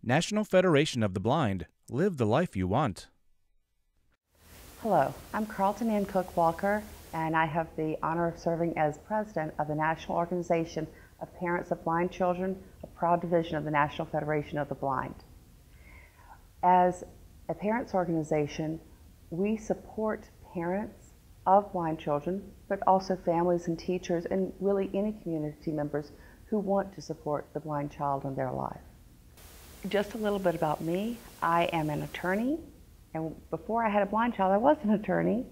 National Federation of the Blind. Live the life you want. Hello, I'm Carlton Ann Cook-Walker, and I have the honor of serving as president of the National Organization of Parents of Blind Children, a proud division of the National Federation of the Blind. As a parents organization, we support parents of blind children, but also families and teachers and really any community members who want to support the blind child in their life. Just a little bit about me. I am an attorney, and before I had a blind child, I was an attorney.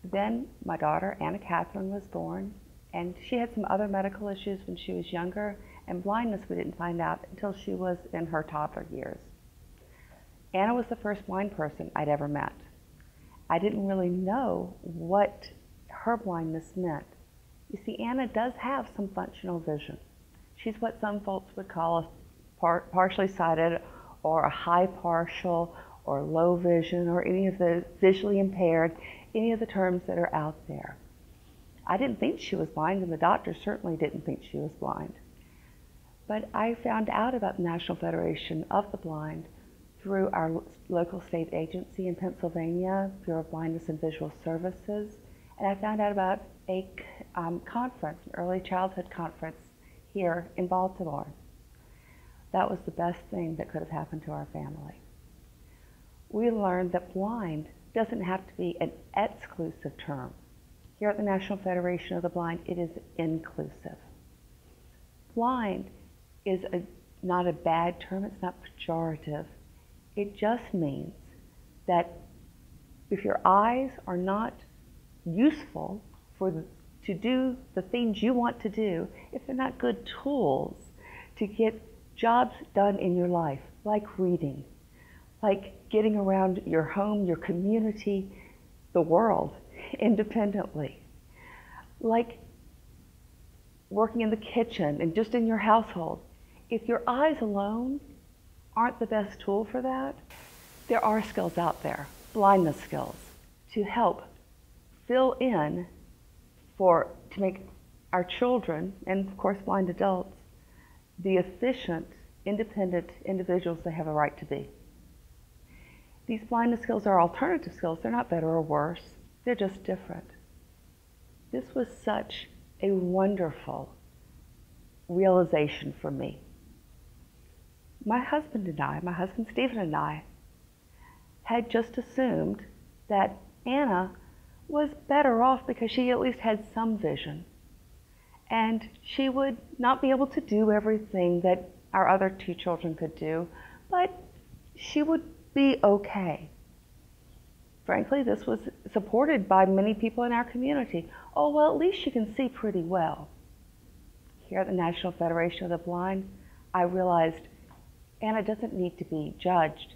Then my daughter, Anna Catherine, was born, and she had some other medical issues when she was younger, and blindness we didn't find out until she was in her toddler years. Anna was the first blind person I'd ever met. I didn't really know what her blindness meant. You see, Anna does have some functional vision. She's what some folks would call a partially sighted or a high partial or low vision or any of the visually impaired, any of the terms that are out there. I didn't think she was blind, and the doctor certainly didn't think she was blind. But I found out about the National Federation of the Blind through our local state agency in Pennsylvania, Bureau of Blindness and Visual Services, and I found out about a conference, an early childhood conference here in Baltimore. That was the best thing that could have happened to our family. We learned that blind doesn't have to be an exclusive term. Here at the National Federation of the Blind, it is inclusive. Blind is not a bad term, it's not pejorative. It just means that if your eyes are not useful to do the things you want to do, if they're not good tools to get jobs done in your life, like reading, like getting around your home, your community, the world independently, like working in the kitchen and just in your household. If your eyes alone aren't the best tool for that, there are skills out there, blindness skills, to help fill in to make our children, and of course blind adults, the efficient, independent individuals they have a right to be. These blindness skills are alternative skills. They're not better or worse. They're just different. This was such a wonderful realization for me. My husband Stephen and I, had just assumed that Anna was better off because she at least had some vision. And she would not be able to do everything that our other two children could do, but she would be okay. Frankly, this was supported by many people in our community. Oh, well, at least she can see pretty well. Here at the National Federation of the Blind, I realized Anna doesn't need to be judged,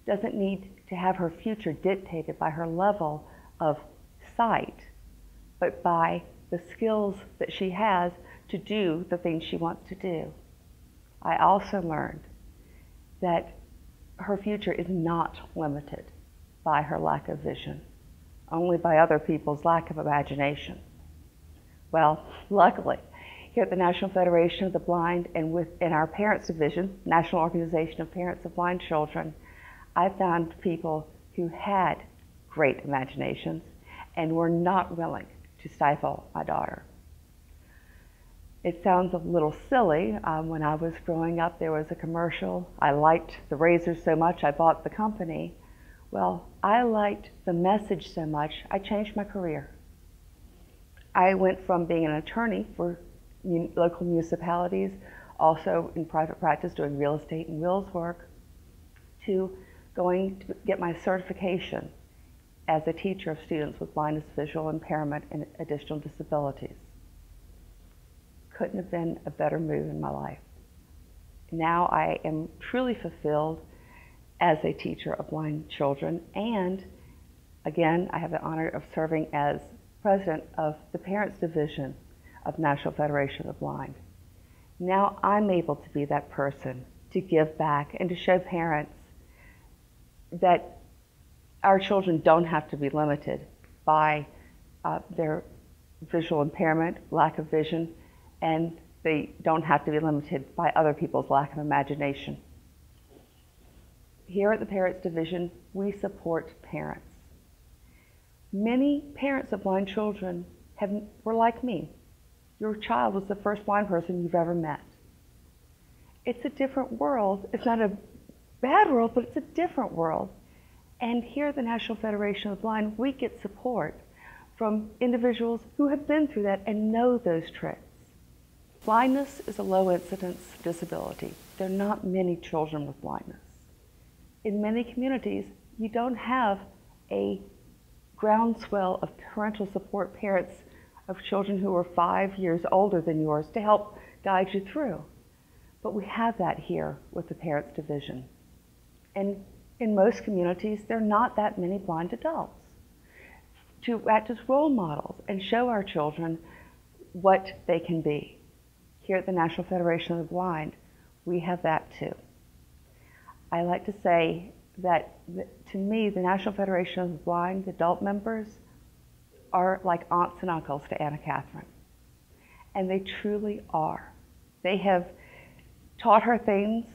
doesn't need to have her future dictated by her level of sight, but by the skills that she has to do the things she wants to do. I also learned that her future is not limited by her lack of vision, only by other people's lack of imagination. Well, luckily, here at the National Federation of the Blind and within our Parents Division, National Organization of Parents of Blind Children, I found people who had great imaginations and were not willing to stifle my daughter. It sounds a little silly. When I was growing up, there was a commercial. I liked the razors so much, I bought the company. Well, I liked the message so much, I changed my career. I went from being an attorney for local municipalities, also in private practice doing real estate and wills work, to going to get my certification as a teacher of students with blindness, visual impairment, and additional disabilities. Couldn't have been a better move in my life. Now I am truly fulfilled as a teacher of blind children, and again, I have the honor of serving as president of the Parents Division of National Federation of the Blind. Now I'm able to be that person to give back and to show parents that our children don't have to be limited by their visual impairment, lack of vision, and they don't have to be limited by other people's lack of imagination. Here at the Parents Division, we support parents. Many parents of blind children were like me. Your child was the first blind person you've ever met. It's a different world. It's not a bad world, but it's a different world. And here at the National Federation of the Blind, we get support from individuals who have been through that and know those tricks. Blindness is a low incidence disability. There are not many children with blindness. In many communities, you don't have a groundswell of parental support parents of children who are 5 years older than yours to help guide you through. But we have that here with the Parents Division. And in most communities, there are not that many blind adults to act as role models and show our children what they can be. Here at the National Federation of the Blind, we have that too. I like to say that to me, the National Federation of the Blind, the adult members, are like aunts and uncles to Anna Catherine. And they truly are. They have taught her things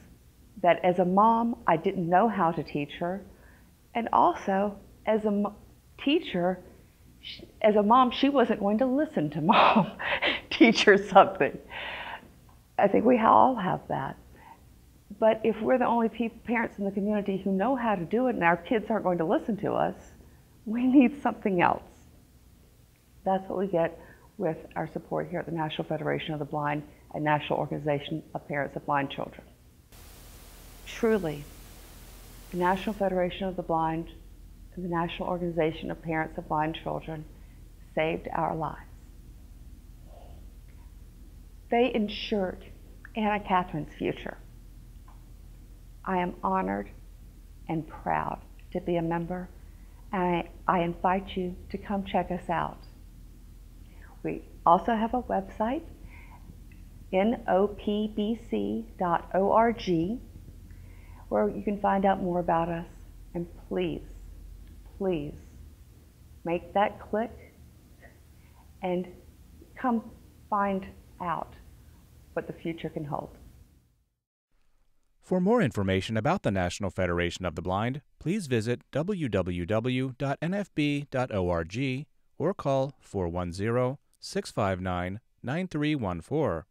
that as a mom, I didn't know how to teach her. And also, as a teacher, as a mom, she wasn't going to listen to mom teach her something. I think we all have that. But if we're the only parents in the community who know how to do it and our kids aren't going to listen to us, we need something else. That's what we get with our support here at the National Federation of the Blind and National Organization of Parents of Blind Children. Truly, the National Federation of the Blind and the National Organization of Parents of Blind Children saved our lives. They ensured Anna Catherine's future. I am honored and proud to be a member, and I invite you to come check us out. We also have a website, NOPBC.org, where you can find out more about us. And please, please make that click and come find out what the future can hold. For more information about the National Federation of the Blind, please visit www.nfb.org or call 410-659-9314.